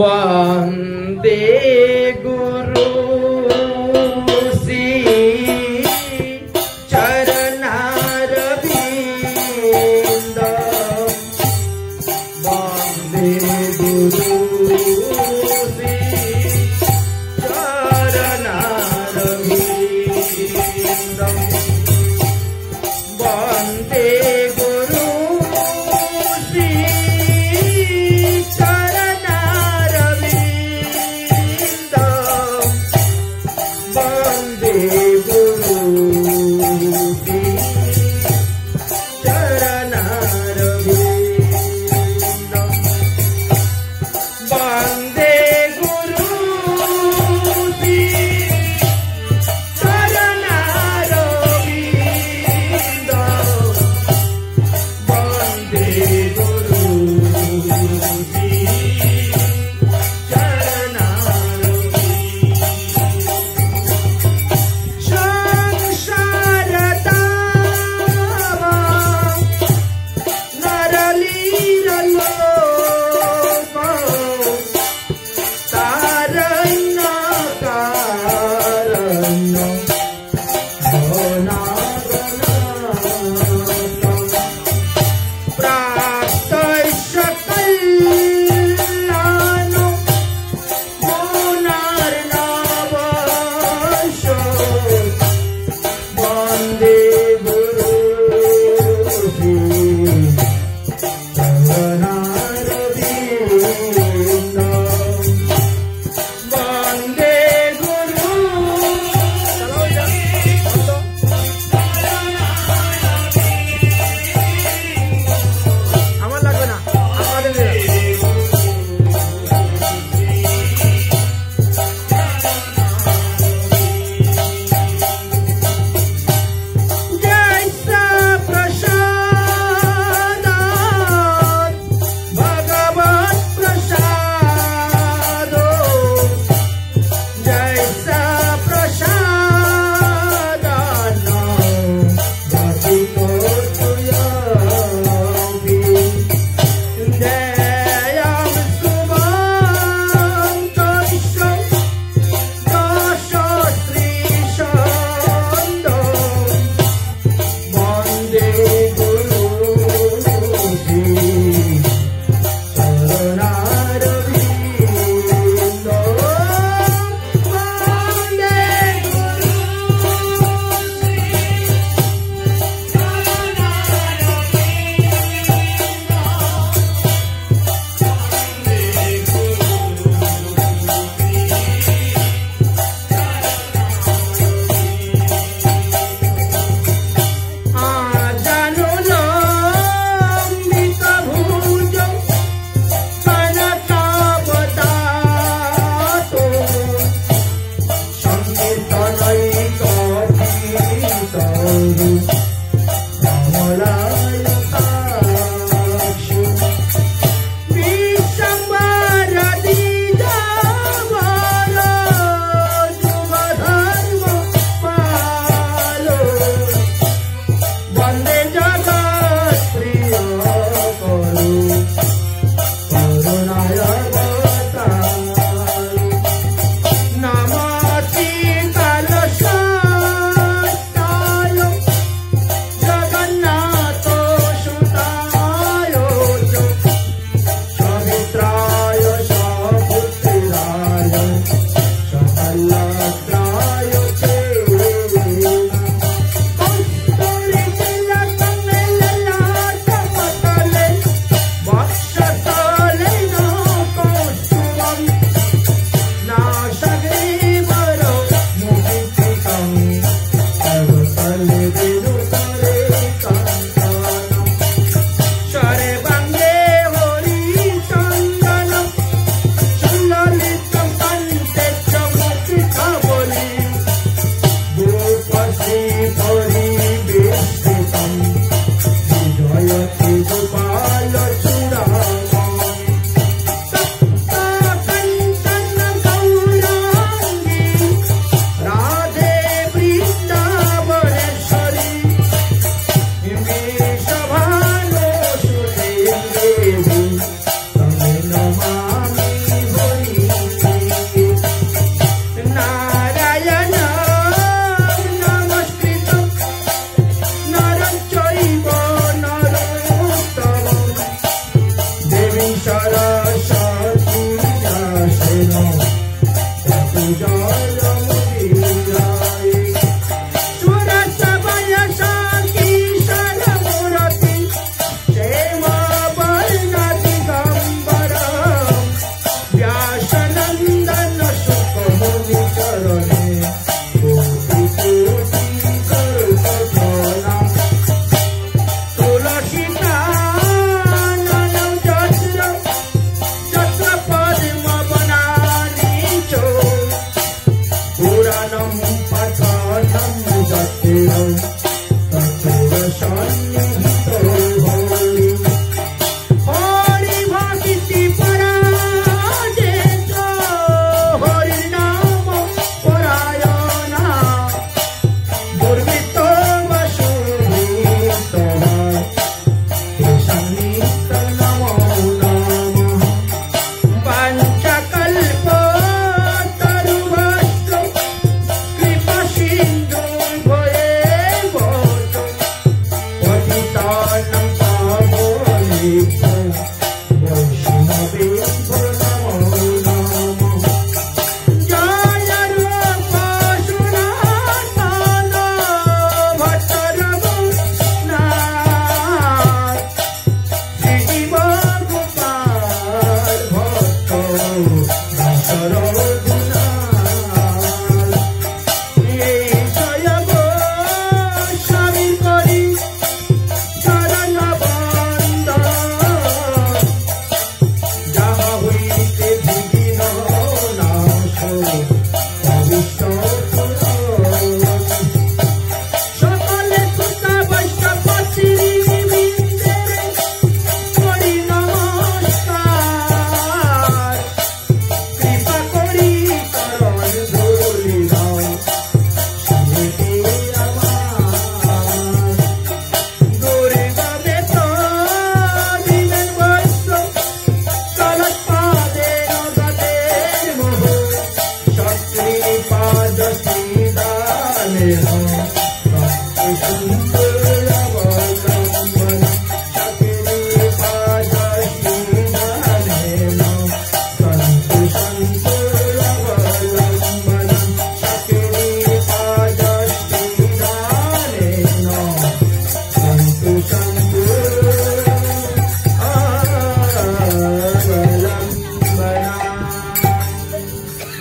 वन्दे गुरु श्री चरणारविन्द वन्दे गुरु श्री चरणारविन्द वन्दे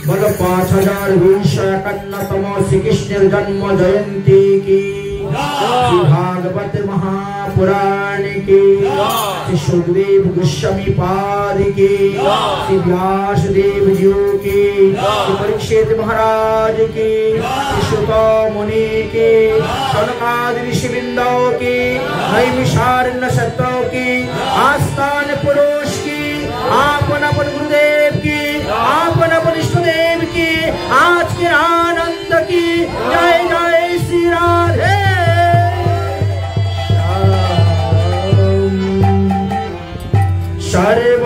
बोलो 5251तम श्री कृष्ण जन्म जयंती की, श्री भागवत महापुराण की, श्री सुखदेव गोस्वामी पाद की, श्री व्यास देव जी की, श्री परीक्षित महाराज की, श्री शुक मुनि की, सनकादि ऋषिवृंदों की, नैमिषारण्य सत्तों की, आस्थान पुरुष की, आपन अपन गुरुदेव की, आपन अपन इष्टदेव की, आज के आनंद की। जय जय श्री राधे। सर्व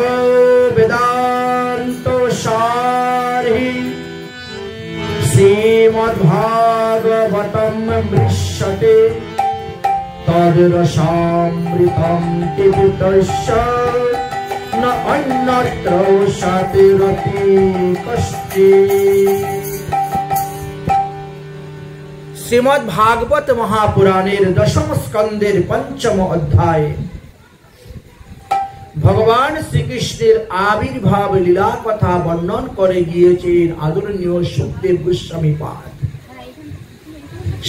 वेदांत सारहि श्रीमद्भागवतम मृष्यते तद्रसामृतं पिबतस्य न अन्यत्र शातिरति कश्चित्। श्रीमद् भागवत महापुराणेर दशम स्कंदेर पंचम अध्याय भगवान श्रीकृष्णेर आविर्भाव लीला कथा वर्णन करे गिয়েছেন आदरणीय सुखदेव गोस्वामी पाद।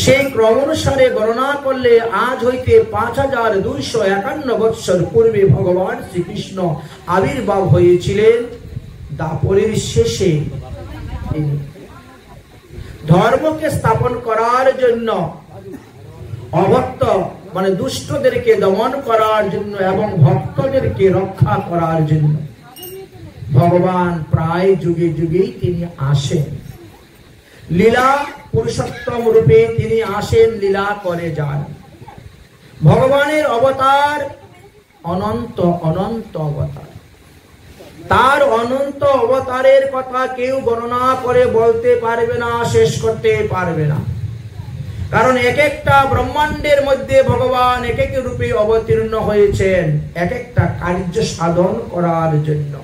সেই ক্রম অনুসারে গণনা করলে আজ হইতে 5251 বৎসর পূর্বে ভগবান শ্রীকৃষ্ণ আবির্ভাব হয়েছিলেন। দাপরের শেষে ধর্মকে স্থাপন করার জন্য, অভক্ত মানে দুষ্টদেরকে দমন করার জন্য এবং ভক্তদেরকে রক্ষা করার জন্য ভগবান প্রায় যুগে যুগেই তিনি আসেন। লীলা পুরুষোত্তম রূপে তিনি আসেন, লীলা করে যান। ভগবানের অবতার অনন্ত অনন্ত অবতার। তার অনন্ত অবতারের কথা কেউ গণনা করে বলতে পারবে না, শেষ করতে পারবে না। কারণ এক একটা ব্রহ্মাণ্ডের মধ্যে ভগবান এক এক রূপে অবতীর্ণ হয়েছেন এক একটা কার্য সাধন করার জন্য।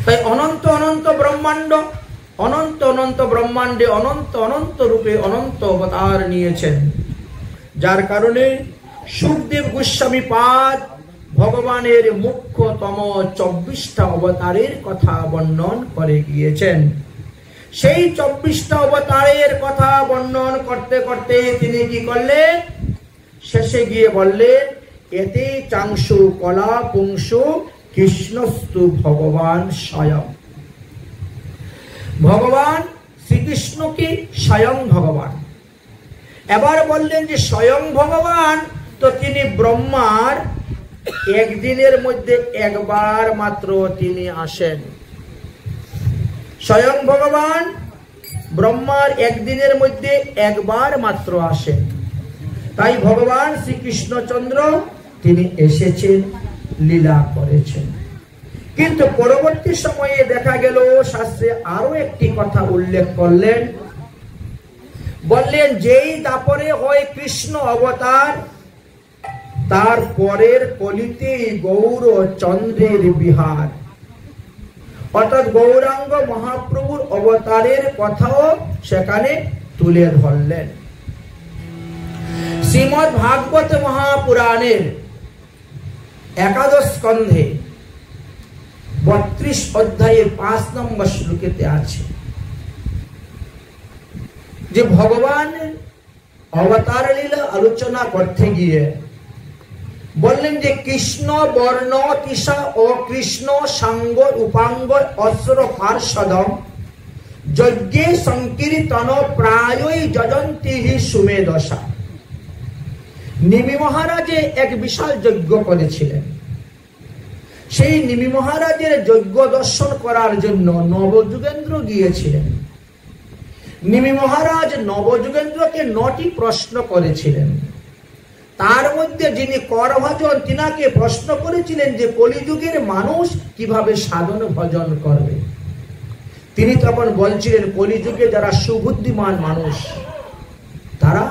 তাই অনন্ত অনন্ত ব্রহ্মাণ্ড, অনন্ত অনন্ত ব্রহ্মাণ্ডে অনন্ত অনন্ত রূপে অনন্ত অবতার নিয়েছেন। যার কারণে সুখদেব গোস্বামী পাদ ভগবানের মুখ্যতম 24টা অবতারের কথা বর্ণন করে গিয়েছেন। সেই 24টা অবতারের কথা বর্ণন করতে করতে তিনি কি করলেন, শেষে গিয়ে বললেন এতে চাংশু কলা পুংসু কৃষ্ণস্তু ভগবান স্বয়ং। ভগবান শ্রীকৃষ্ণ কি স্বয়ং ভগবান। এবার বললেন যে স্বয়ং ভগবান, তো তিনি ব্রহ্মার একদিনের মধ্যে একবার মাত্র তিনি আসেন। স্বয়ং ভগবান ব্রহ্মার একদিনের মধ্যে একবার মাত্র আসেন। তাই ভগবান শ্রীকৃষ্ণচন্দ্র তিনি এসেছেন, লীলা করেছেন। কিন্তু পরবর্তী সময়ে দেখা গেল শাস্ত্রে আরো একটি কথা উল্লেখ করলেন। বললেন যেই দাপরে হয় কৃষ্ণ অবতার, তার পরের কলিতে গৌর চন্দ্রের বিহার, অর্থাৎ গৌরাঙ্গ মহাপ্রভুর অবতারের কথাও সেখানে তুলে ধরলেন। শ্রীমদ্ ভাগবত মহাপুরাণের একাদশ স্কন্ধে 32 অধ্যায়ের 5 নম্বর শ্লোকেতে আছে যে ভগবান অবতার লীলা আলোচনা করতে গিয়ে বললেন যে কৃষ্ণ বর্ণ তিসা ও কৃষ্ণ সাঙ্গ উপাঙ্গ অস্র পার্ষদম যজ্ঞে সংকীর্তন প্রায়ই যজন্তি সুমেধসা। নিমি মহারাজে এক বিশাল যজ্ঞ করেছিলেন। সেই নিমি মহারাজের যজ্ঞ দর্শন করার জন্য নবযুগেন্দ্র গিয়েছিলেন। নিমি মহারাজ নবযুগেন্দ্রকে 9টি প্রশ্ন করেছিলেন। তার মধ্যে যিনি করভজন তিনাকে প্রশ্ন করেছিলেন যে কলিযুগের মানুষ কিভাবে সাধন ভজন করবে। তিনি তখন বলছিলেন কলিযুগে যারা সুবুদ্ধিমান মানুষ তারা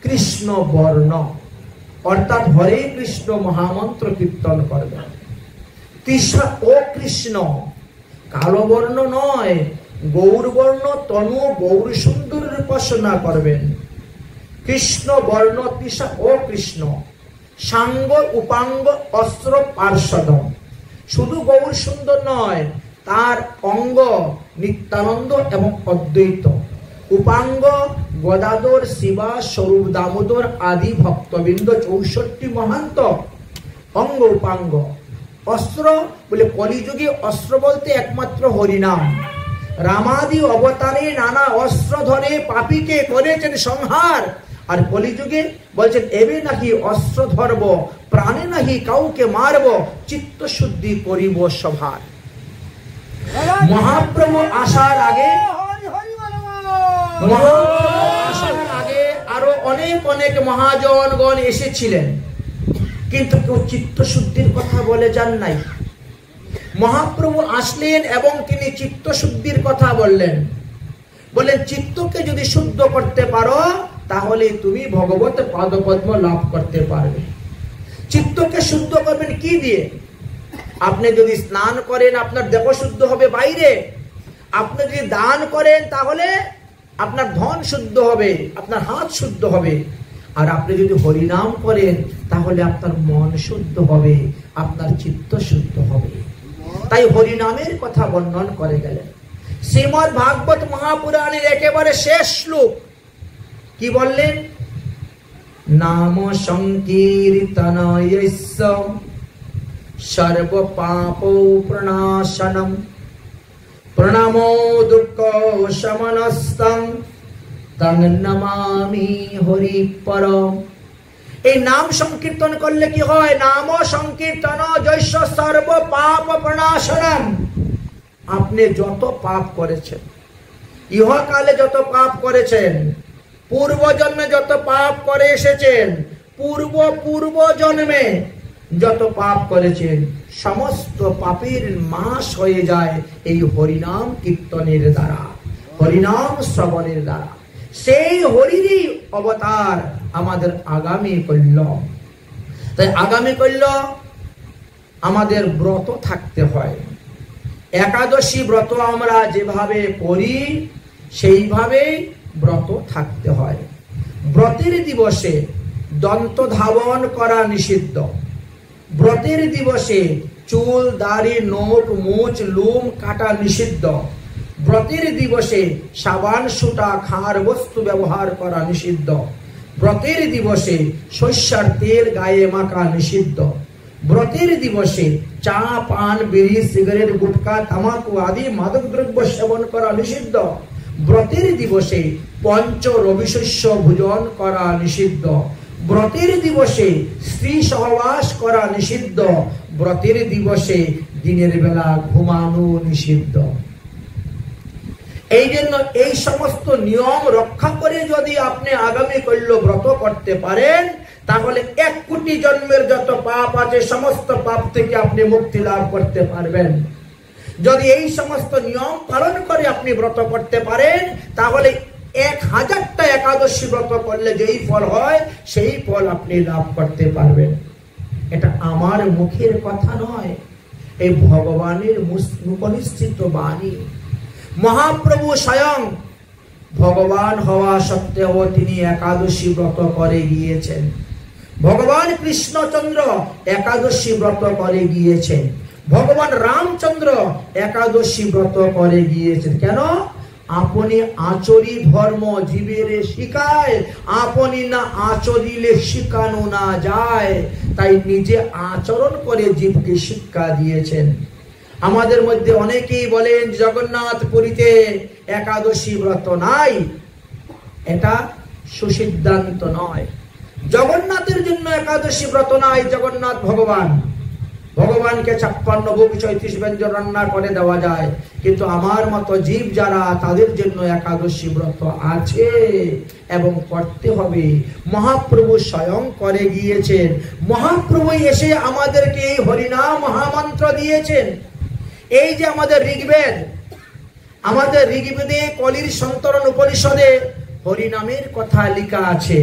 কৃষ্ণ বর্ণ অর্থাৎ হরে কৃষ্ণ মহামন্ত্র কীর্তন করবে। তৃষা ও কৃষ্ণ কালো বর্ণ নয়, গৌর বর্ণ তনু গৌর সুন্দরের উপাসনা করবেন। কৃষ্ণ বর্ণ তৃষা ও কৃষ্ণ সাঙ্গ উপাঙ্গ অস্ত্র পার্ষদ, শুধু গৌর সুন্দর নয়, তার অঙ্গ নিত্যানন্দ এবং অদ্বৈত, উপাঙ্গ গদাধর, শিবা, স্বরূপ দামোদর আদি ভক্তবৃন্দ 64 মহান্ত অঙ্গ উপাঙ্গ। অস্ত্র বলে কলিযুগে অস্ত্র বলতে একমাত্র হরিনাম। রামাদি অবতারে নানা অস্ত্র ধরে পাপীকে করেছেন সংহার, আর কলিযুগে বলছেন এবে নাহি অস্ত্র ধরব, প্রাণে নাহি কাউকে মারব, চিত্ত শুদ্ধি করিব সভার। মহাপ্রভু আসার আগে আরো অনেক অনেক মহাজনগণ এসেছিলেন, কিন্তু কেউ চিত্ত শুদ্ধির কথা বলে যান নাই। মহাপ্রভু আসলেন এবং তিনি চিত্ত শুদ্ধির কথা বললেন। বললেন চিত্তকে যদি শুদ্ধ করতে পারো তাহলে তুমি ভগবত পাদপদ্ম লাভ করতে পারবে। চিত্তকে শুদ্ধ করবেন কি দিয়ে? আপনি যদি স্নান করেন আপনার দেহ শুদ্ধ হবে বাইরে, আপনি যদি দান করেন তাহলে আপনার ধন শুদ্ধ হবে, আপনার হাত শুদ্ধ হবে, আর আপনি যদি হরিনাম করেন তাহলে আপনার মন শুদ্ধ হবে, আপনার চিত্ত শুদ্ধ হবে। তাই হরিনামের কথা বর্ণন করে গেলেন। শ্রীমদ্ ভাগবত মহাপুরাণের একেবারে শেষ শ্লোক কি বললেন? নাম সংকীর্তনয়স্য সর্ব পাপ প্রণাশনম প্রণামো দুঃখ শমনস্তং তং নমামি হরি পরম। এই নাম সংকীর্তন করলে কি হয়? নাম সংকীর্তন জৈস্য সর্ব পাপ প্রণাশনম। আপনি যত পাপ করেছেন, ইহকালে যত পাপ করেছেন, পূর্ব জন্মে যত পাপ করে এসেছেন, পূর্ব জন্মে যত পাপ করেছেন, সমস্ত পাপের নাশ হয়ে যায় এই হরিনাম কীর্তনের দ্বারা, হরিনাম শ্রবণের দ্বারা। সেই হরিরই অবতার আমাদের আগামী কল্য। তাই আগামী কল্য আমাদের ব্রত থাকতে হয়। একাদশী ব্রত আমরা যেভাবে করি সেইভাবেই ব্রত থাকতে হয়। ব্রতের দিবসে দন্ত ধাবন করা নিষিদ্ধ। ব্রতের দিবসে চুল, দাড়ি, নখ, মুছ, লুম কাটা নিষিদ্ধ। ব্রতের দিবসে সাবান, সুটা, খার বস্তু ব্যবহার করা নিষিদ্ধ। ব্রতের দিবসে সর্ষের তেল গায়ে মাখা নিষিদ্ধ। ব্রতের দিবসে চা, পান, বিড়ি, সিগারেট, গুটখা, তামাকু আদি মাদক দ্রব্য সেবন করা নিষিদ্ধ। ব্রতের দিবসে পঞ্চ রবিশস্য ভোজন করা নিষিদ্ধ। ব্রতের দিবসে স্ত্রী সহবাস করা নিষিদ্ধ। ব্রতের দিবসে দিনের বেলা ঘুমানো নিষিদ্ধ। এই জন্য এই সমস্ত নিয়ম রক্ষা করে যদি আপনি আগামী কল্য ব্রত করতে পারেন তাহলে 1 কোটি জন্মের যত পাপ আছে সমস্ত পাপ থেকে আপনি মুক্তি লাভ করতে পারবেন। যদি এই সমস্ত নিয়ম পালন করে আপনি ব্রত করতে পারেন তাহলে 1000টা একাদশী ব্রত করলে যেই ফল হয় সেই ফল আপনি লাভ করতে পারবেন। এটা আমার মুখের কথা নয়, এই ভগবানের মুখনিসৃত বাণী। মহাপ্রভু স্বয়ং ভগবান হওয়া সত্ত্বেও তিনি একাদশী ব্রত করে গিয়েছেন। ভগবান কৃষ্ণচন্দ্র একাদশী ব্রত করে গিয়েছেন। ভগবান রামচন্দ্র একাদশী ব্রত করে গিয়েছেন। কেন? আপনি আচরি ধর্ম জীবের শিখায়, আপনি না আচরিলে শিখানো না যায়। তাই নিজে আচরণ করে জীবকে শিক্ষা দিয়েছেন। আমাদের মধ্যে অনেকেই বলেন জগন্নাথ পুরীতে একাদশী ব্রত নাই। এটা সুসিদ্ধান্ত নয়। জগন্নাথের জন্য একাদশী ব্রত নাই। জগন্নাথ ভগবান, ভগবানকে 56 ভোগ 34 ব্যঞ্জন রান্না করে দেওয়া যায়, কিন্তু আমার মতো জীব যারা তাদের জন্য একাদশী ব্রত আছে এবং করতে হবে। মহাপ্রভু স্বয়ং করে গিয়েছেন। মহাপ্রভু এসে আমাদেরকে এই হরিনাম মহামন্ত্র দিয়েছেন। এই যে আমাদের ঋগ্বেদ, আমাদের ঋগ্বেদে কলির সন্তরণ উপনিষদে হরিনামের কথা লেখা আছে।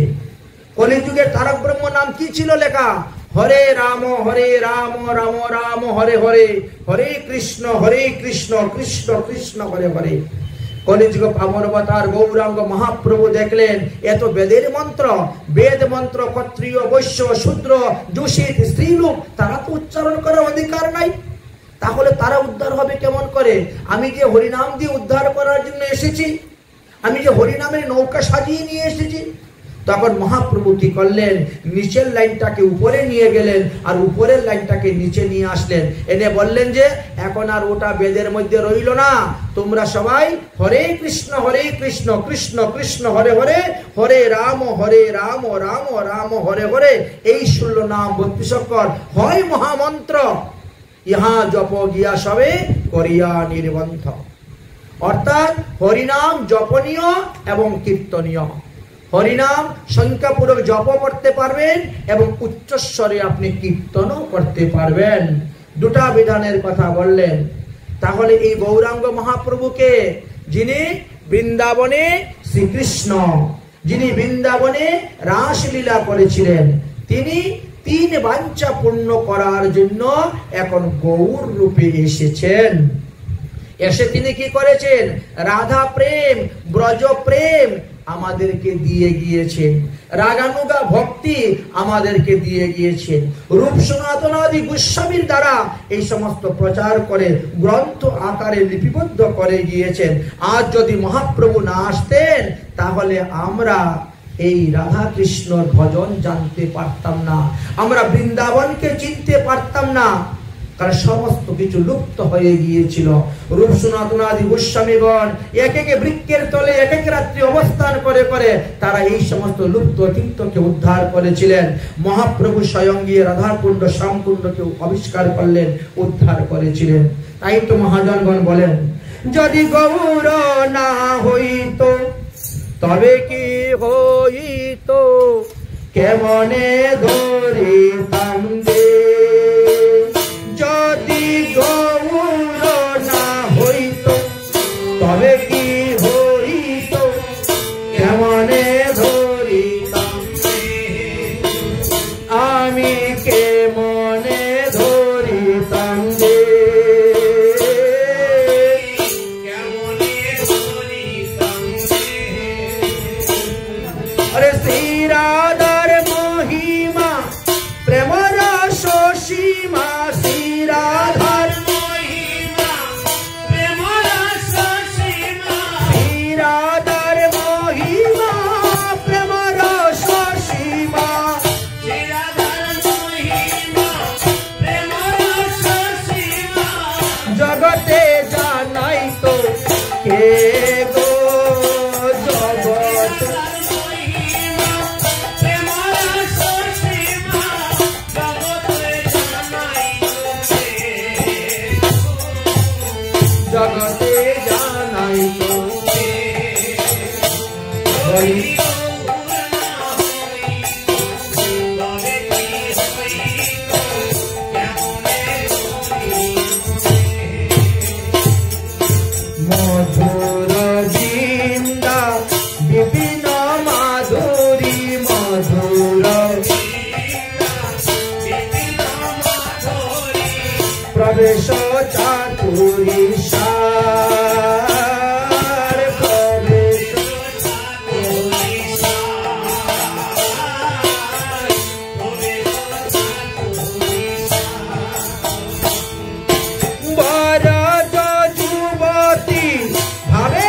কলিযুগের তারক ব্রহ্ম নাম কি ছিল লেখা? হরে রাম রাম রাম হরে হরে, হরে কৃষ্ণ কৃষ্ণ কৃষ্ণ হরে হরে। কলিযুগ পাবনবতার গৌরাঙ্গ মহাপ্রভু দেখলেন এত বেদের মন্ত্র, বেদ মন্ত্র ক্ষত্রিয়, বৈশ্য, শূদ্র, দূষিত, স্ত্রীলোক তারা তো উচ্চারণ করার অধিকার নাই। তাহলে তারা উদ্ধার হবে কেমন করে? আমি যে হরিনাম দিয়ে উদ্ধার করার জন্য এসেছি, আমি যে হরিনামের নৌকা সাজিয়ে নিয়ে এসেছি। তখন মহাপ্রভু কি করলেন? নিচের লাইনটাকে উপরে নিয়ে গেলেন আর উপরের লাইনটাকে নিচে নিয়ে আসলেন। এনে বললেন যে এখন আর ওটা বেদের মধ্যে রইল না, তোমরা সবাই হরে কৃষ্ণ কৃষ্ণ কৃষ্ণ হরে হরে, হরে রাম রাম রাম হরে হরে, এই 16 নাম 32 অক্ষর হয় মহামন্ত্র। ইহা জপ গিয়া সবে করিয়া নির্বন্ধ। অর্থাৎ হরিনাম জপনীয় এবং কীর্তনীয়। হরিনাম সংখ্যাপূর্বক জপ করতে পারবেন এবং উচ্চস্বরে আপনি কীর্তনও করতে পারবেন। দুটা বিধানের কথা বললেন। তাহলে এই গৌরাঙ্গ মহাপ্রভুকে, যিনি বৃন্দাবনে শ্রীকৃষ্ণ, যিনি বৃন্দাবনে রাসলীলা করেছিলেন, তিনি 3 বাঞ্ছা পূর্ণ করার জন্য এখন গৌর রূপে এসেছেন। এসে তিনি কি করেছেন? রাধা প্রেম, ব্রজ প্রেম আমাদেরকে দিয়ে গিয়েছেন, রাগানুগা ভক্তি আমাদেরকে দিয়ে গিয়েছেন। রূপ সনাতন আদি গোস্বামীর দ্বারা এই সমস্ত প্রচার করে গ্রন্থ আকারে লিপিবদ্ধ করে গিয়েছেন। আজ যদি মহাপ্রভু না আসতেন তাহলে আমরা এই রাধা কৃষ্ণর ভজন জানতে পারতাম না, আমরা বৃন্দাবনকে চিনতে পারতাম না, কারণ সমস্ত কিছু লুপ্ত হয়ে গিয়েছিল। রূপ সনাতন আদি গোস্বামীগণ এক এক বৃক্ষের তলে এক এক রাত্রি অবস্থান করে করে তারা এই সমস্ত লুপ্ত তীর্থকে উদ্ধার করেছিলেন। মহাপ্রভু স্বয়ং গিয়ে রাধাকুণ্ড শ্যামকুণ্ডকে আবিষ্কার করলেন, উদ্ধার করেছিলেন। তাই তো মহাজনগণ বলেন, যদি গৌর না হইত তবে কি হইত, কেমনে ধরিতাম দে। যদি গৌর না হইত তবে কি হইত, কেমনে ধরিতাম দে। আমি কেমনে ধরিতাম দে, কেমনে ধরিতাম দে। আরে শ্রী রাধার মহিমা প্রেম রস সীমা, শ্রী রাধার মহিমা প্রেম রস সীমা, শ্রী রাধার মহিমা প্রেম রস সীমা, শ্রী রাধার মহিমা প্রেম রস সীমা। জগতে জানাই তো কে গো, জগত জগতে জানাই তো মধুর জিন্দা বিপিন মাধুরী, মধুর প্রবেশ চাতুরী সার, প্রবেশ চাতুরী সার, বরজ যুবতী ভাবে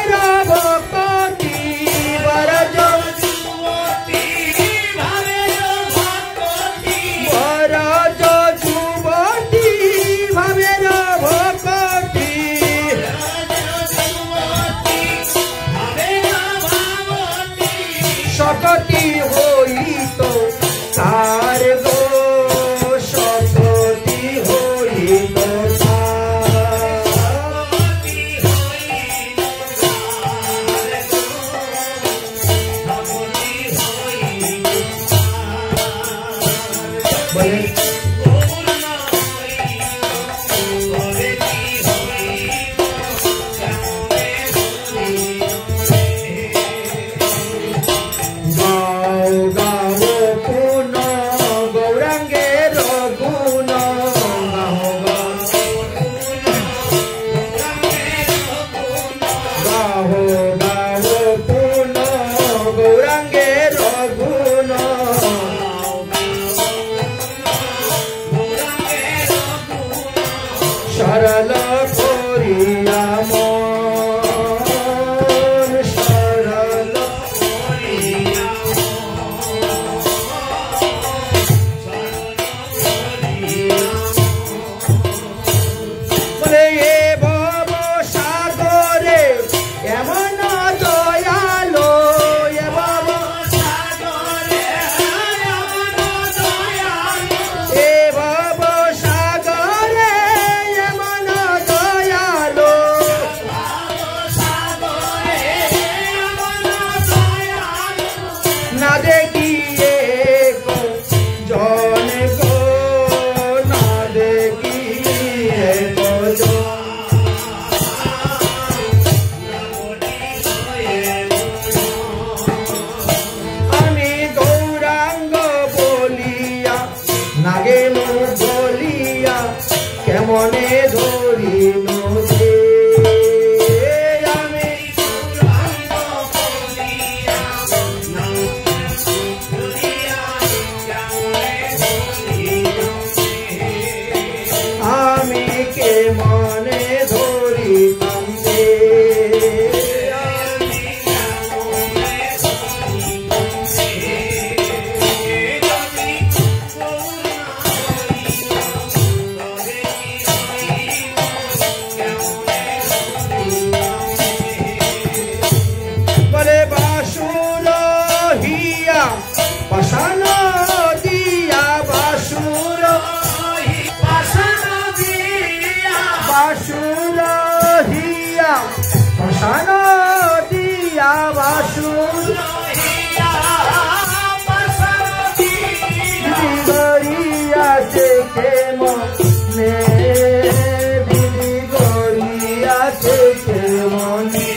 মনে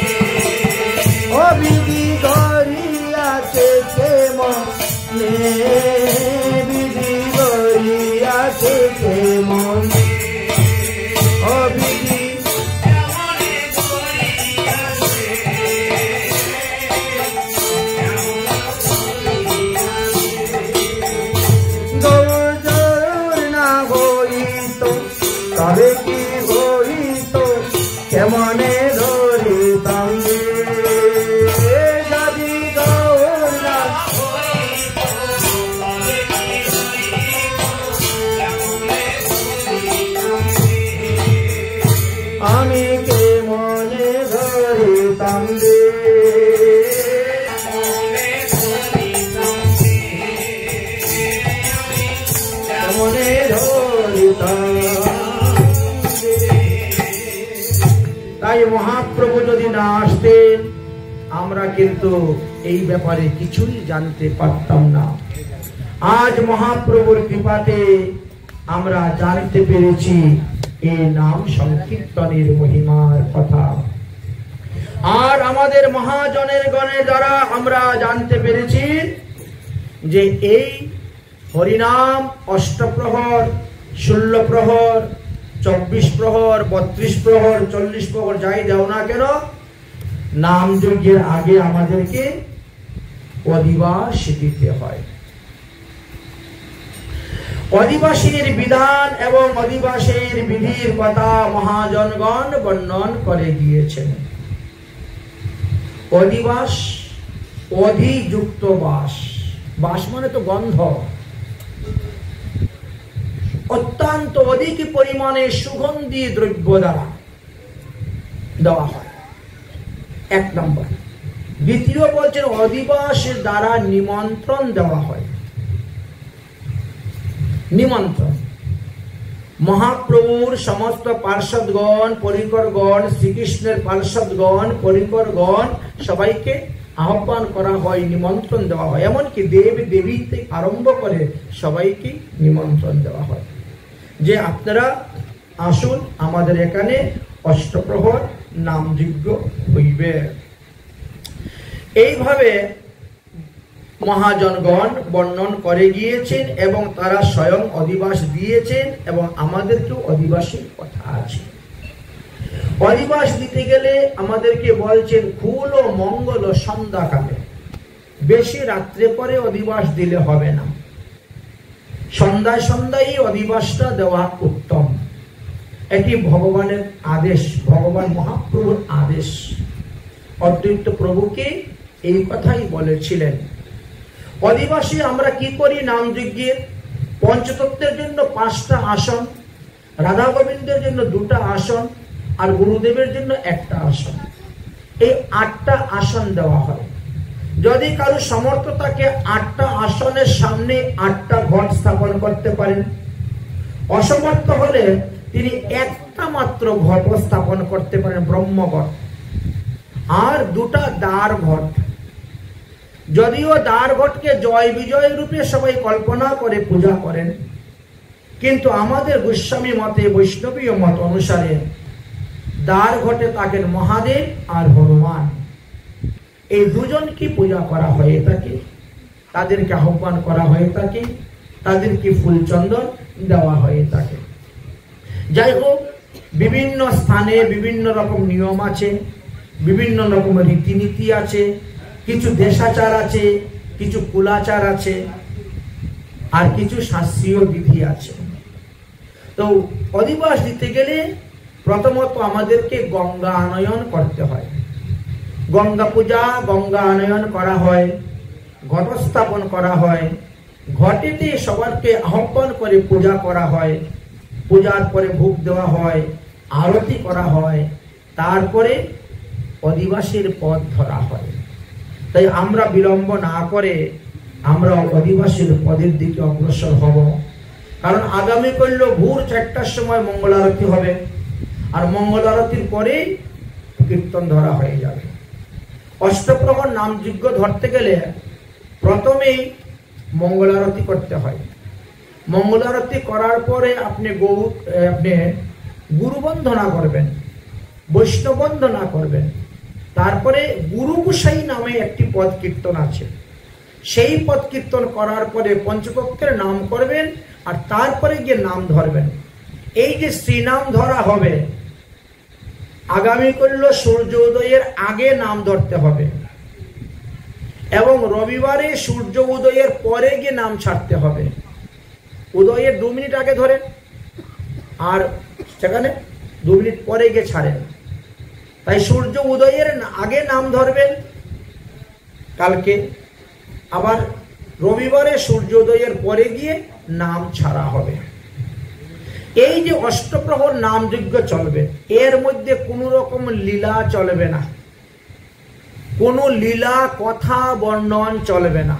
ও বিধি ধরিয়াছে কে মনে বিধি ধরিয়াছে কে মনে ও বিধি তবে কি হইত কেমনে ধরিতাম যদি গৌরা আমি কেমনে ধরিতাম কেমনে ধরিতাম। তাই মহাপ্রভু যদি না আসতেন আমরা কিন্তু এই ব্যাপারে কিছুই জানতে পারতাম না। আজ মহাপ্রভুর কৃপাতে আমরা জানতে পেরেছি এই নাম সংকীর্তনের মহিমার কথা। আর আমাদের মহাজনের গণে দ্বারা আমরা জানতে পেরেছি যে এই হরিনাম অষ্টপ্রহর, 16 প্রহর, 24 প্রহর, 32 প্রহর, 40 প্রহর যাই দেও না কেন, নাম যজ্ঞের আগে আমাদেরকে অধিবাসী দিতে হয়। অধিবাসীর বিধান এবং অধিবাসীর বিধির কথা মহাজনগণ বর্ণন করে গিয়েছেন। অধিবাস, অধিযুক্ত বাস, বাস মানে তো গন্ধ, অত্যন্ত অধিক পরিমাণে সুগন্ধি দ্রব্য দ্বারা দেওয়া হয়, 1 নম্বর। দ্বিতীয় বলছেন অধিবাসের দ্বারা নিমন্ত্রণ দেওয়া হয়। নিমন্ত্রণ মহাপ্রভুর সমস্ত পার্ষদগণ, পরিকরগণ, শ্রীকৃষ্ণের পার্ষদগণ, পরিকরগণ সবাইকে আহ্বান করা হয়, নিমন্ত্রণ দেওয়া হয়। এমনকি দেব দেবী থেকে আরম্ভ করে সবাইকে নিমন্ত্রণ দেওয়া হয় যে আপনারা আসুন, আমাদের এখানে অষ্টপ্রহর নামযজ্ঞ হইবে। এইভাবে মহাজনগণ বর্ণন করে গিয়েছেন এবং তারা স্বয়ং অধিবাস দিয়েছেন এবং আমাদেরকেও অধিবাসের কথা আছে। অধিবাস দিতে গেলে আমাদেরকে বলছেন ফুল ও মঙ্গল সন্ধ্যাকালে, বেশি রাত্রে পরে অধিবাস দিলে হবে না, সন্ধ্যায় সন্ধ্যায় অধিবাসটা দেওয়া উত্তম। এটি ভগবানের আদেশ, ভগবান মহাপ্রভুর আদেশ। অদ্বৈত প্রভুকে এই কথাই বলেছিলেন। অধিবাসী আমরা কি করি? নামযজ্ঞের পঞ্চতত্ত্বের জন্য 5টা আসন, রাধা গোবিন্দের জন্য 2টা আসন, আর গুরুদেবের জন্য 1টা আসন, এই 8টা আসন দেওয়া হয়। যদি কারো সমর্থ থাকে 8টা আসনের সামনে 8টা ঘট স্থাপন করতে পারেন। অসমর্থ হলে তিনি 1টা মাত্র ঘট স্থাপন করতে পারেন, ব্রহ্মঘট, আর 2টা দ্বার ঘট। যদিও দ্বার ঘটকে জয় বিজয় রূপে সবাই কল্পনা করে পূজা করেন, কিন্তু আমাদের গোস্বামী মতে, বৈষ্ণবীয় মত অনুসারে দ্বার ঘটে থাকেন মহাদেব আর হনুমান। এই দুজনকে পূজা করা হয়ে থাকে, তাদেরকে আহ্বান করা হয়ে থাকে, তাদেরকে ফুল চন্দন দেওয়া হয়ে থাকে। যাই হোক, বিভিন্ন স্থানে বিভিন্ন রকম নিয়ম আছে, বিভিন্ন রকম রীতিনীতি আছে, কিছু দেশাচার আছে, কিছু কুলাচার আছে, আর কিছু শাস্ত্রীয় বিধি আছে। তো অধিবাস দিতে গেলে প্রথমত আমাদেরকে গঙ্গা আনয়ন করতে হয়। গঙ্গা পূজা, গঙ্গা আনয়ন করা হয়, ঘট স্থাপন করা হয়, ঘটেতে সবারকে আহ্বান করে পূজা করা হয়, পূজার পরে ভোগ দেওয়া হয়, আরতি করা হয়, তারপরে অধিবাসীর পদ ধরা হয়। তাই আমরা বিলম্ব না করে আমরা অধিবাসীর পদের দিকে অগ্রসর হব। কারণ আগামী কাল ভোর 4টার সময় মঙ্গল আরতি হবে, আর মঙ্গল আরতির পরে কীর্তন ধরা হয়ে যাবে। অষ্টপ্রহর নামযজ্ঞ ধরতে গেলে প্রথমেই মঙ্গল আরতি করতে হয়। মঙ্গল আরতি করার পরে আপনি গুরু বন্দনা করবেন। বৈষ্ণব বন্দনা করবেন। তারপরে গুরু গোসাই নামে একটি পদ কীর্তন আছে, সেই পদ কীর্তন করার পরে পঞ্চপক্ষের নাম করবেন, আর তারপরে গিয়ে নাম ধরবেন। এই যে শ্রীনাম ধরা হবে, আগামী করল সূর্য উদয়ের আগে নাম ধরতে হবে, এবং রবিবারে সূর্য উদয়ের পরে গিয়ে নাম ছাড়তে হবে। উদয়ের 2 মিনিট আগে ধরেন, আর সেখানে 2 মিনিট পরে গিয়ে ছাড়েন। তাই সূর্য উদয়ের আগে নাম ধরবেন কালকে, আবার রবিবারে সূর্যোদয়ের পরে গিয়ে নাম ছাড়া হবে। এই যে অষ্টপ্রহর নাম যজ্ঞ চলবে, এর মধ্যে কোনো রকম লীলা চলবে না, কোনো লীলা কথা বর্ণন চলবে না,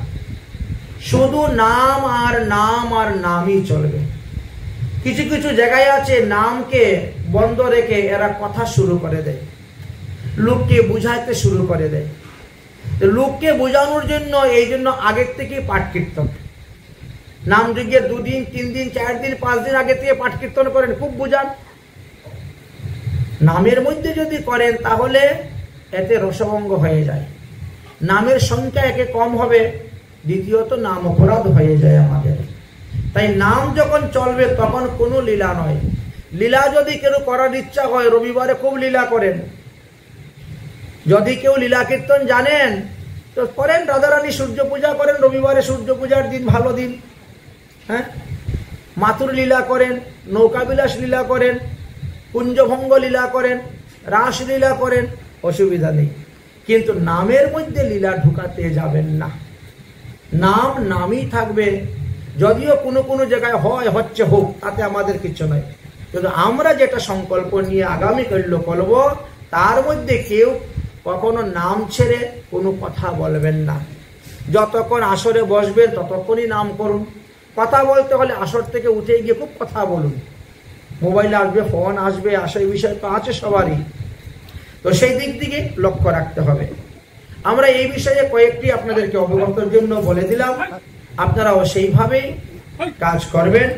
শুধু নাম আর নাম আর নামই চলবে। কিছু কিছু জায়গায় আছে নামকে বন্ধ রেখে এরা কথা শুরু করে দেয়, লোককে বুঝাইতে শুরু করে দেয়। লোককে বোঝানোর জন্য এই জন্য আগের থেকে পাঠ কীর্তন, নাম যজ্ঞের 2 দিন 3 দিন 4 দিন 5 দিন আগে থেকে পাঠ কীর্তন করেন, খুব বুঝান। নামের মধ্যে যদি করেন তাহলে এতে রসভঙ্গ হয়ে যায়, নামের সংখ্যা একে কম হবে, দ্বিতীয়ত নাম অপরাধ হয়ে যায় আমাদের। তাই নাম যখন চলবে তখন কোনো লীলা নয়। লীলা যদি কেউ করার ইচ্ছা হয়, রবিবারে খুব লীলা করেন। যদি কেউ লীলা কীর্তন জানেন তো করেন, রাধারানী সূর্য পূজা করেন, রবিবারে সূর্য পূজার দিন ভালো দিন। হ্যাঁ, মাথুর লীলা করেন, নৌকাবিলাস লীলা করেন, কুঞ্জভঙ্গ লীলা করেন, রাস লীলা করেন, অসুবিধা নেই। কিন্তু নামের মধ্যে লীলা ঢুকাতে যাবেন না, নাম নামই থাকবে। যদিও কোনো কোনো জায়গায় হচ্ছে হোক, তাতে আমাদের কিছু নয়, কিন্তু আমরা যেটা সংকল্প নিয়ে আগামী করব তার মধ্যে কেউ কখনো নাম ছেড়ে কোনো কথা বলবেন না। যতক্ষণ আসরে বসবেন ততক্ষণই নাম করুন। কথা বলতে হলে আসর থেকে উঠে গিয়ে খুব কথা বলুন, মোবাইল আসবে, ফোন আসবে, আসে বিষয় তো আছে সবারই, তো সেই দিক থেকে লক্ষ্য রাখতে হবে। আমরা এই বিষয়ে কয়েকটি আপনাদেরকে অবগতের জন্য বলে দিলাম, আপনারাও সেইভাবেই কাজ করবেন।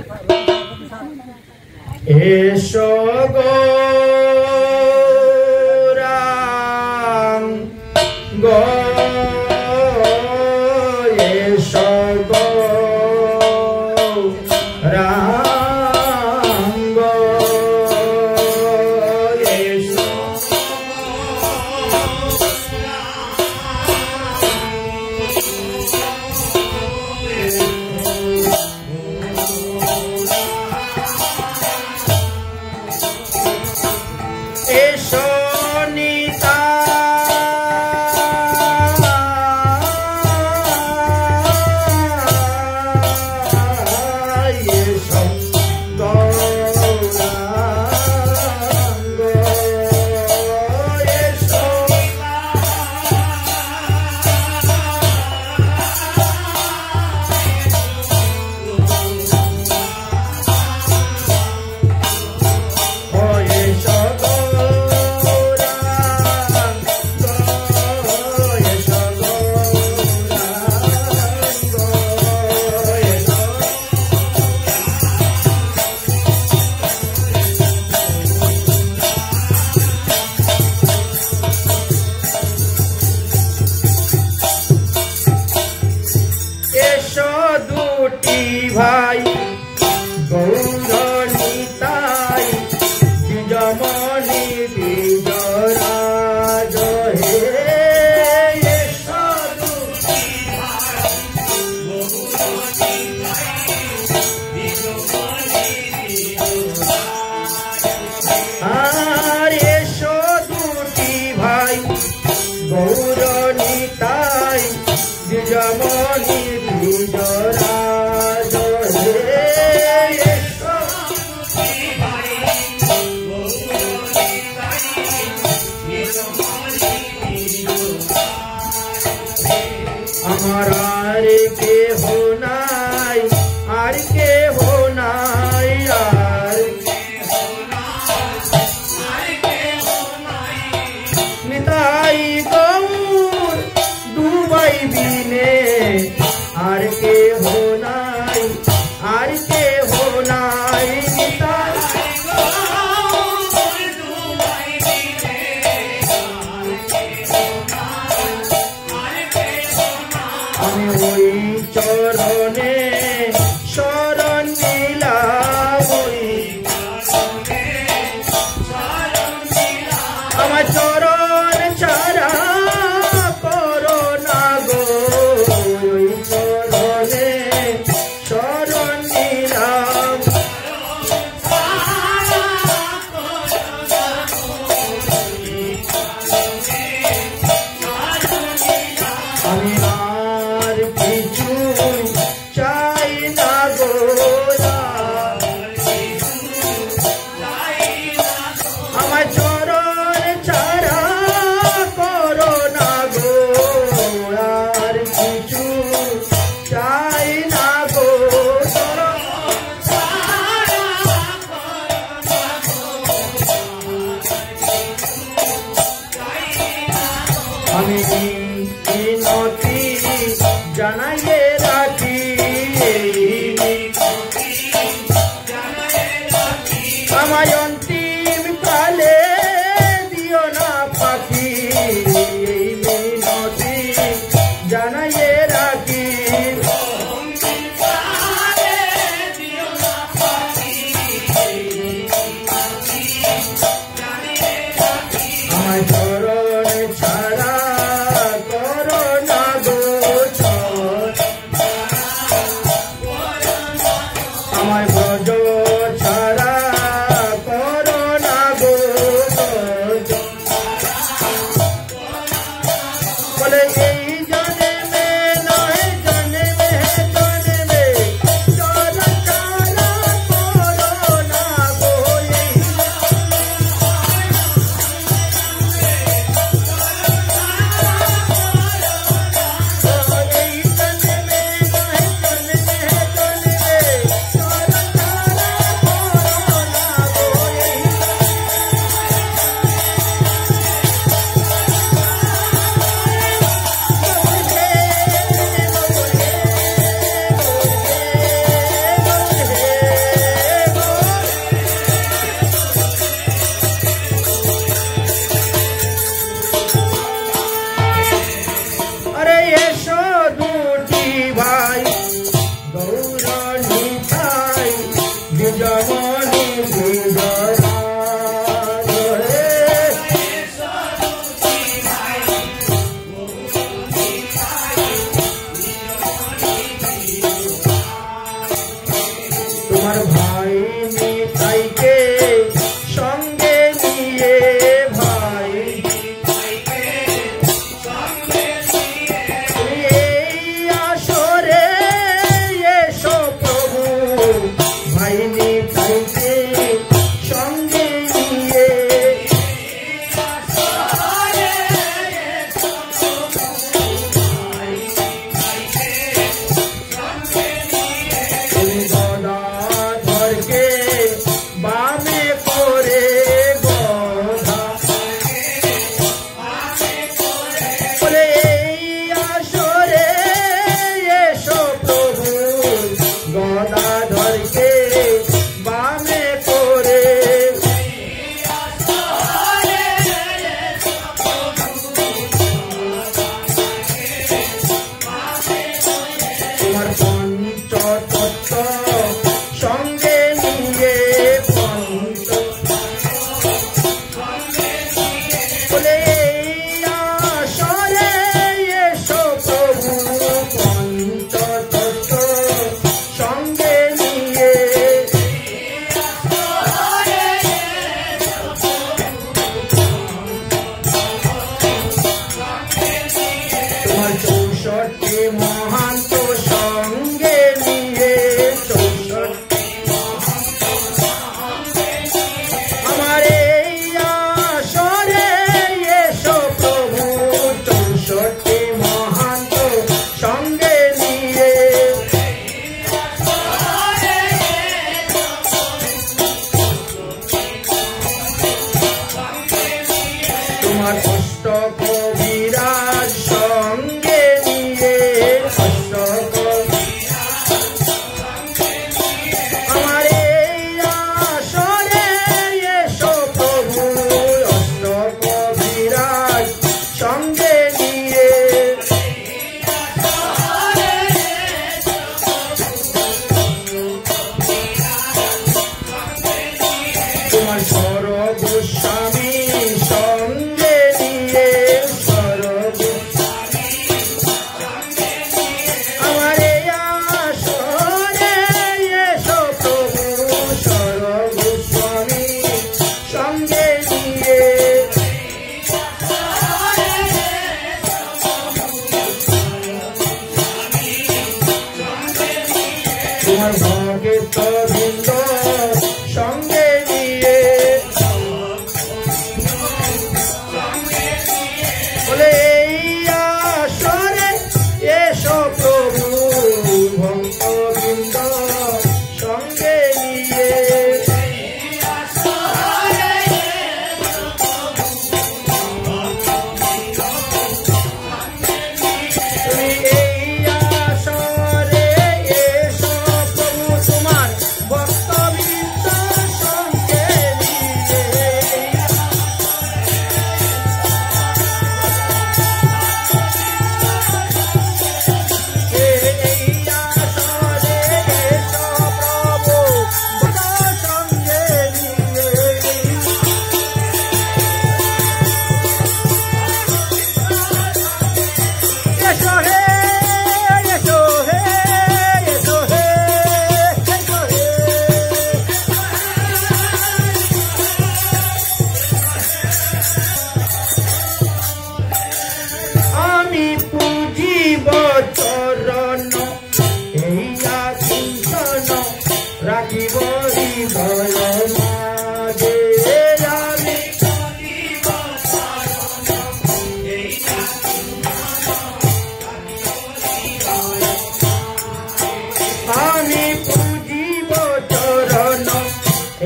এসো গৌরাঙ্গ এসো গৌরাঙ্গ এসো এসো নিতাই এসো গৌরাঙ্গ এসো এসো দুটি ভাই গৌর নিতাই দ্বিজমণি দ্বিজরাজ হে। এসো দুটি ভাই আর এসো দুটি ভাই গৌর নিতাই দ্বিজমণি দ্বিজরাজ হে। এসো আমার আর কেহ নাই, আর কেহ নাই, আর নিতাই গৌর দুবাই বিনে, আর কেহ নাই, আর কেহ নাই, নিতাই আমি মিনতি জানাইয়ে রাখি, আমায় অন্তিম কালে দিও না পাখি, মিনতি জানাইয়ে রাখি। আমায় চরণ ছাড়া করো না গোচর, আমায় ব্রজ ছাড়া করো না গোচর, বলে এই জন্মে নয় জন্মে জন্মে চরণ ছাড়া করো না গো, अरे यशो दूटी भाई गौरणी थाई विजमनी विजरा तुम्हार भाई निताई के संगे निये भाई भाई निताई के संगे निये गदाधर के बामे करे गधा, बोले आसरे एसो प्रभु गदाधर के बामे करे, তোমার পঞ্চতত্ত্ব সঙ্গে নিয়ে পঞ্চ, বলে আসরে এসো প্রভু পঞ্চতত্ত্ব সঙ্গে নিয়ে, তোমার 64 মহান্ত সঙ্গে নিয়ে 64 আমার এই আসরে এসো প্রভু 64 মহান্ত সঙ্গে নিয়ে, তোমার অষ্ট কবিরাজ সঙ্গে নিয়ে, অষ্ট আমার এই আসরে এসো প্রভু অষ্ট কবিরাজ সঙ্গে নিয়ে, তোমার সর গোস্বামী সঙ্গে নিয়ে,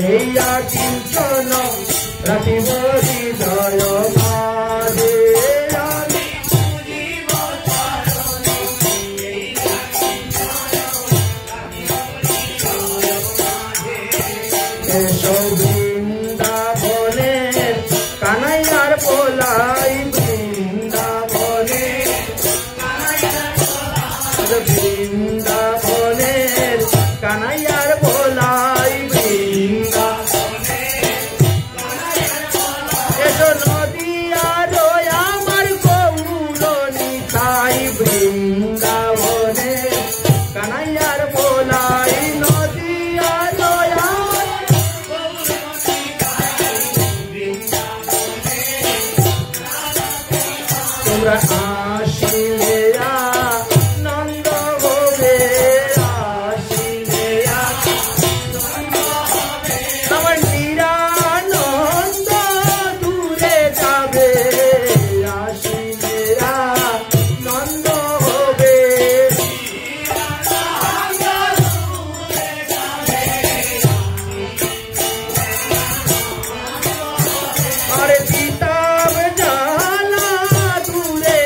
এইয়া কিঞ্চন রাখিব হৃদয় মাঝে বৃন্দাবনে কানাইয়ার পোলাই বৃন্দাবনে বৃন্দাবনের কানাইয়ার পোলাই বৃন্দাবনে এসো নদিয়ার আমার গৌর নিতাই বৃন্দাবনে কানাইয়ার পোলাই নদিয়ার তোমরা আসিলে নন্দ হবে আসিলে আমার নিরানন্দ দূরে যাবে আসিলে নন্দ হবে আরে পিতাব জ্বালা দূরে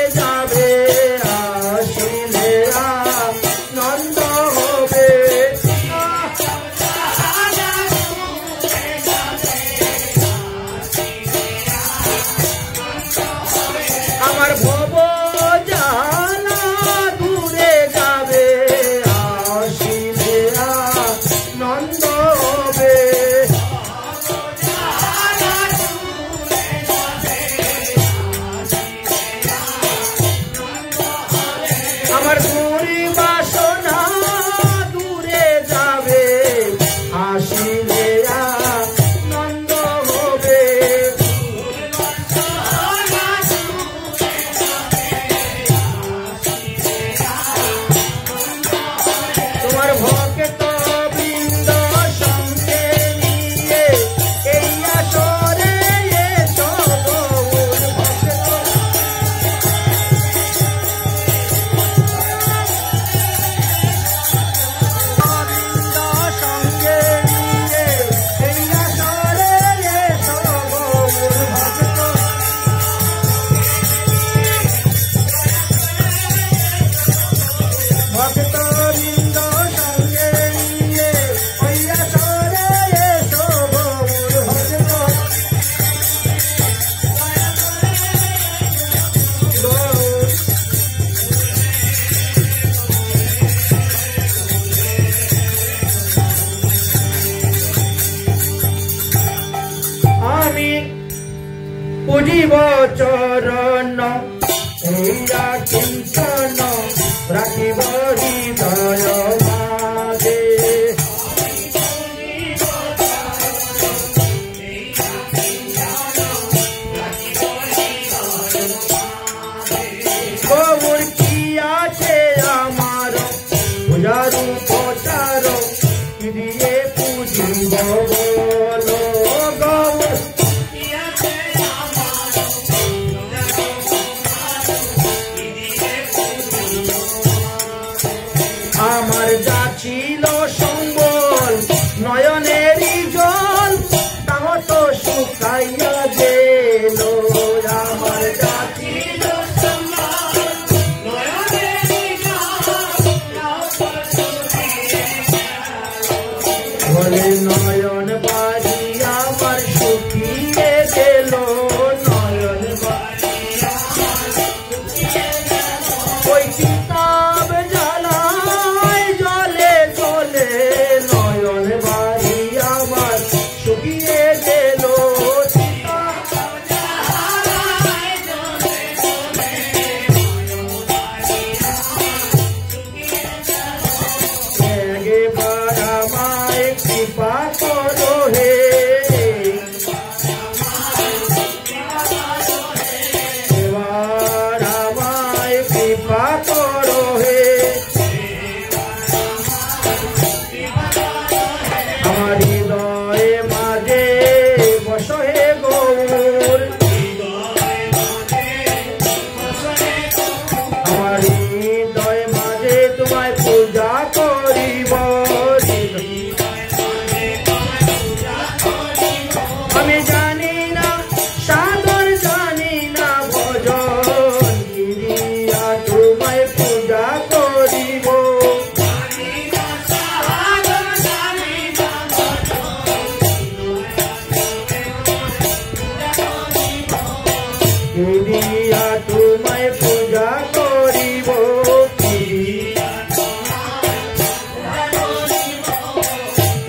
দিয়া তোমায় পূজা করিব,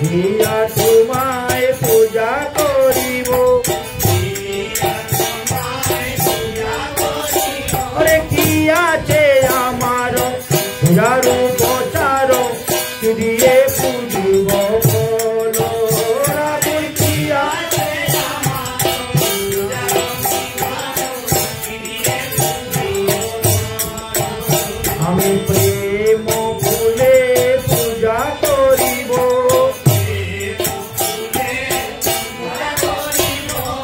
দিয়া তোমায় পূজা করিব। ওরে কি আছে আমার পূজার উপচার, কি দিয়ে পুজিব বলো। রাবণ কি আছে আমি প্রেম ফুলে পূজা করিব,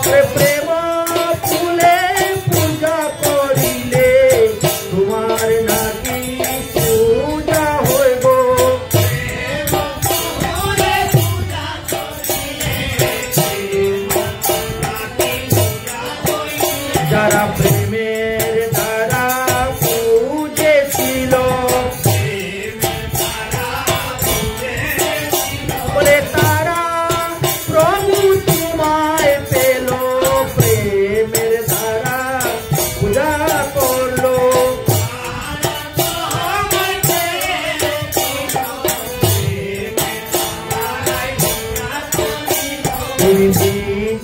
প্রেম ফুলে পূজা করিলে তোমার নাকি পূজা হইব। যারা প্রেমের দ্বারা পূজেছিল, বলে তারা প্রভু তোমায় পেল, প্রেমের দ্বারা পূজা করলো। তুমি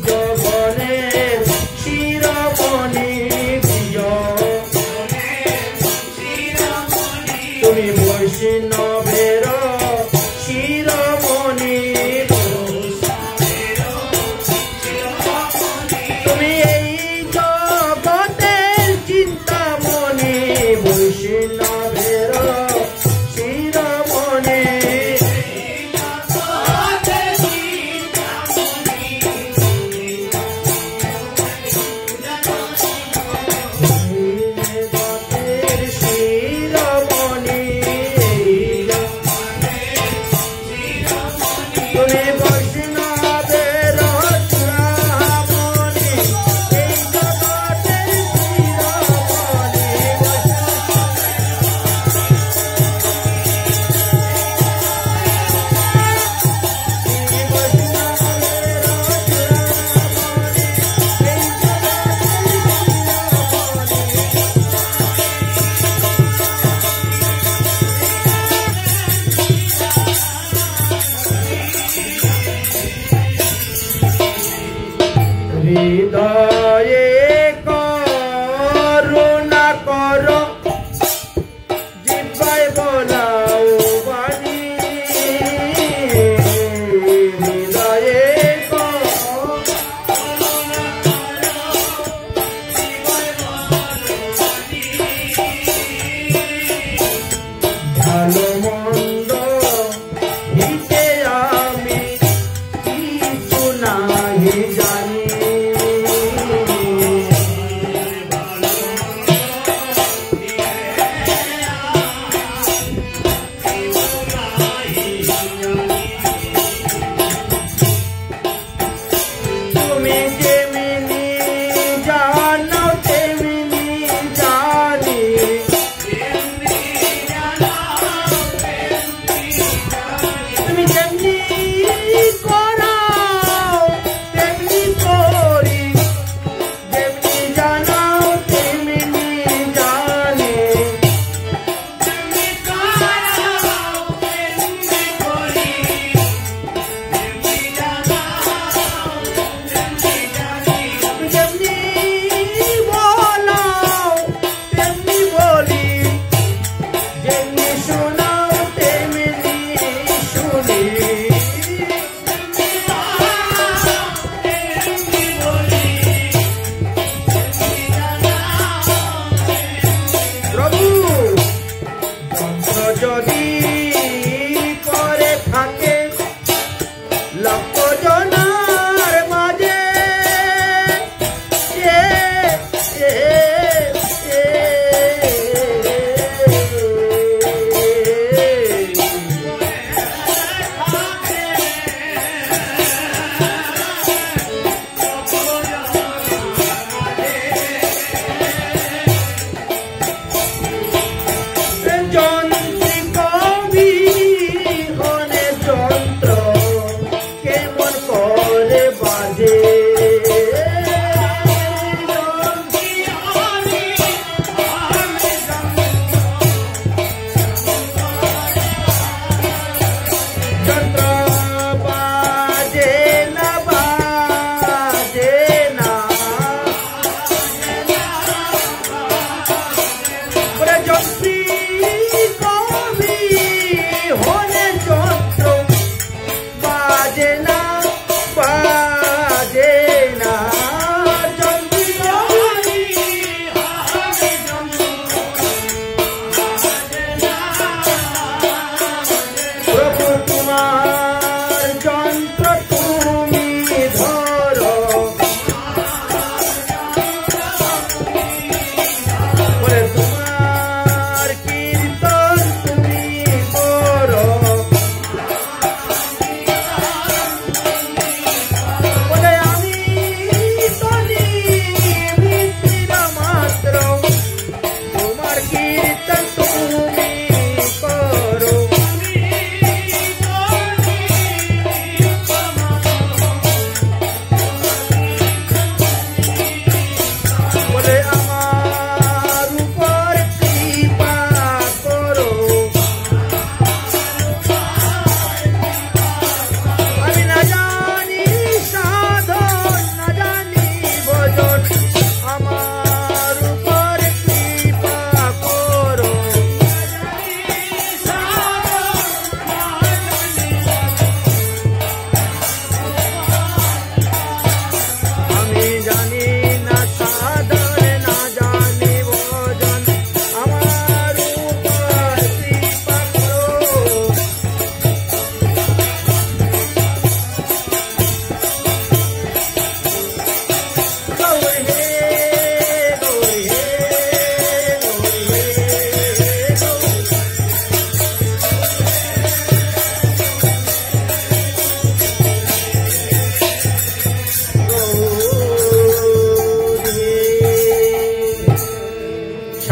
জগনের শিরোমণি বিজয়, তুমি বৈষ্ণবের শিরোমণি, তুমি এই জগতের চিন্তামণি, বৈষ্ণবের শিরোমণি। তুমি বৈষ্ণবের চূড়ামণি, এই জগতের শিরোমণি, হৃদয়ে করুণা কর, জিহ্বায় বলাও বাণী, হৃদয়ে ভালো মন্দ হিতে আমি কিছু নাহি জানি,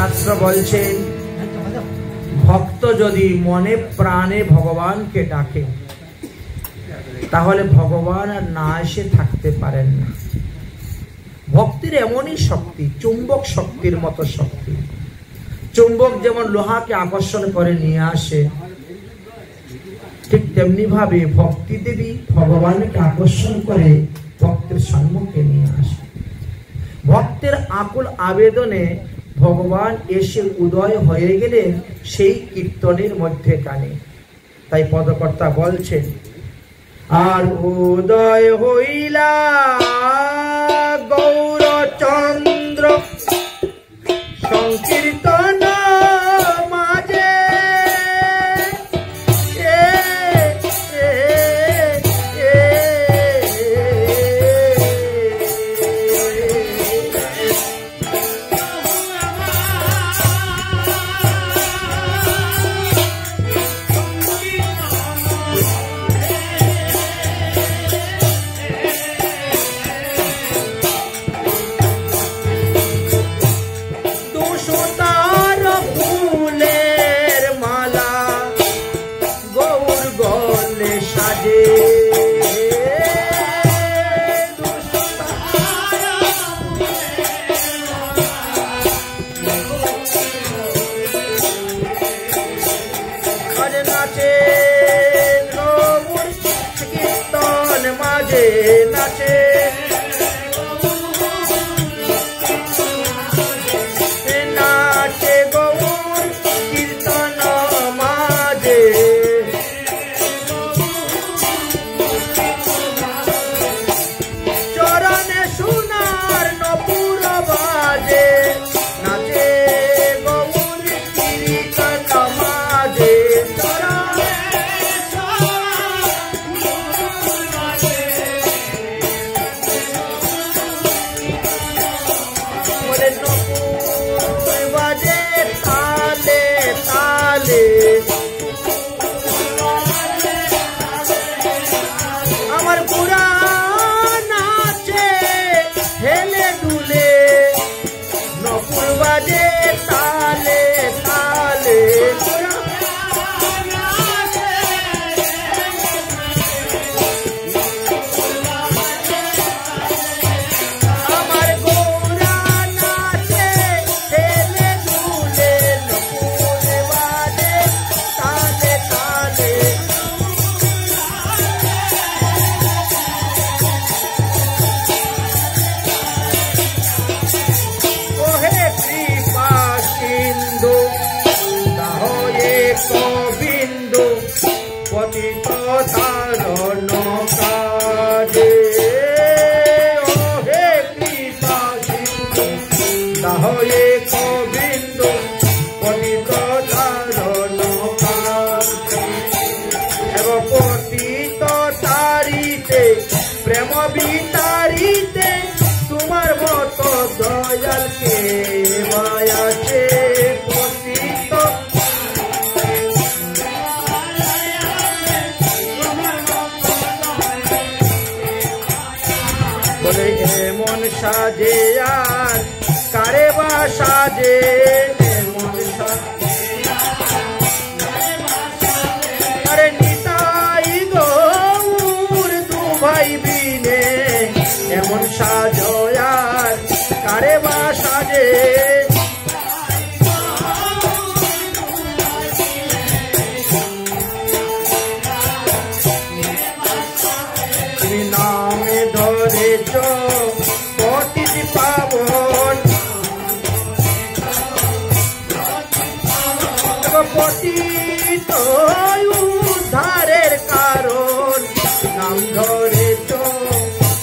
শাস্ত্র বলছেন ভক্ত যদি মনে প্রাণে ভগবানকে ডাকে তাহলে ভগবান আর না এসে থাকতে পারেন না। ভক্তির এমনই শক্তি, চুম্বক শক্তির মতো শক্তি। চুম্বক যেমন লোহাকে আকর্ষণ করে নিয়ে আসে, ঠিক তেমনি ভাবে ভক্তি দেবী ভগবানকে আকর্ষণ করে ভক্তের সম্মুখে নিয়ে আসে। ভক্তের আকুল আবেদনে ভগবান এসে উদয় হয়ে গেলেন সেই কীর্তনের মধ্যে কানে। তাই পদকর্তা বলছেন, আর উদয় হইলা গৌরচন্দ্র সংকীর্তন মাঝে, সাজে আর কারে বা সাজে, আরে নিতাই গৌর দু ভাই বিনে এমন সাজো আর কারে বা সাজে। তুমি নামে ধরেছ পাবন পতিত উদ্ধারের কারণ, নাম ধরেছ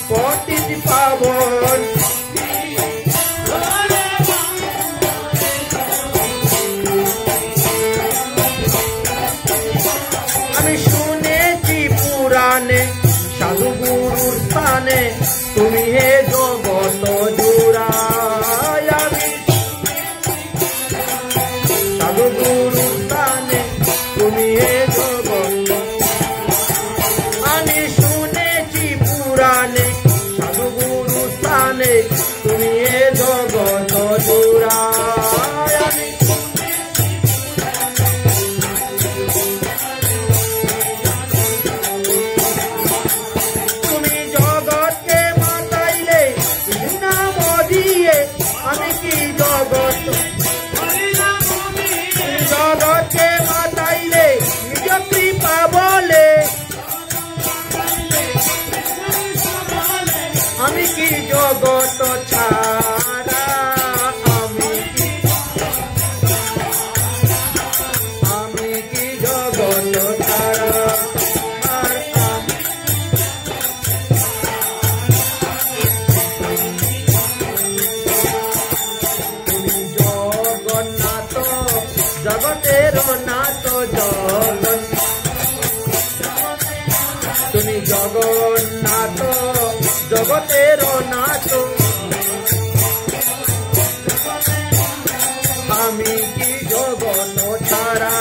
পতিত পাবন। আমি শুনেছি পুরাণে সাধু গুরুর স্থানে তুমি হে জগত জুড়ায়, আমি সাধু গুরুর স্থানে জগতের নাথ আমি কি জগত ছাড়া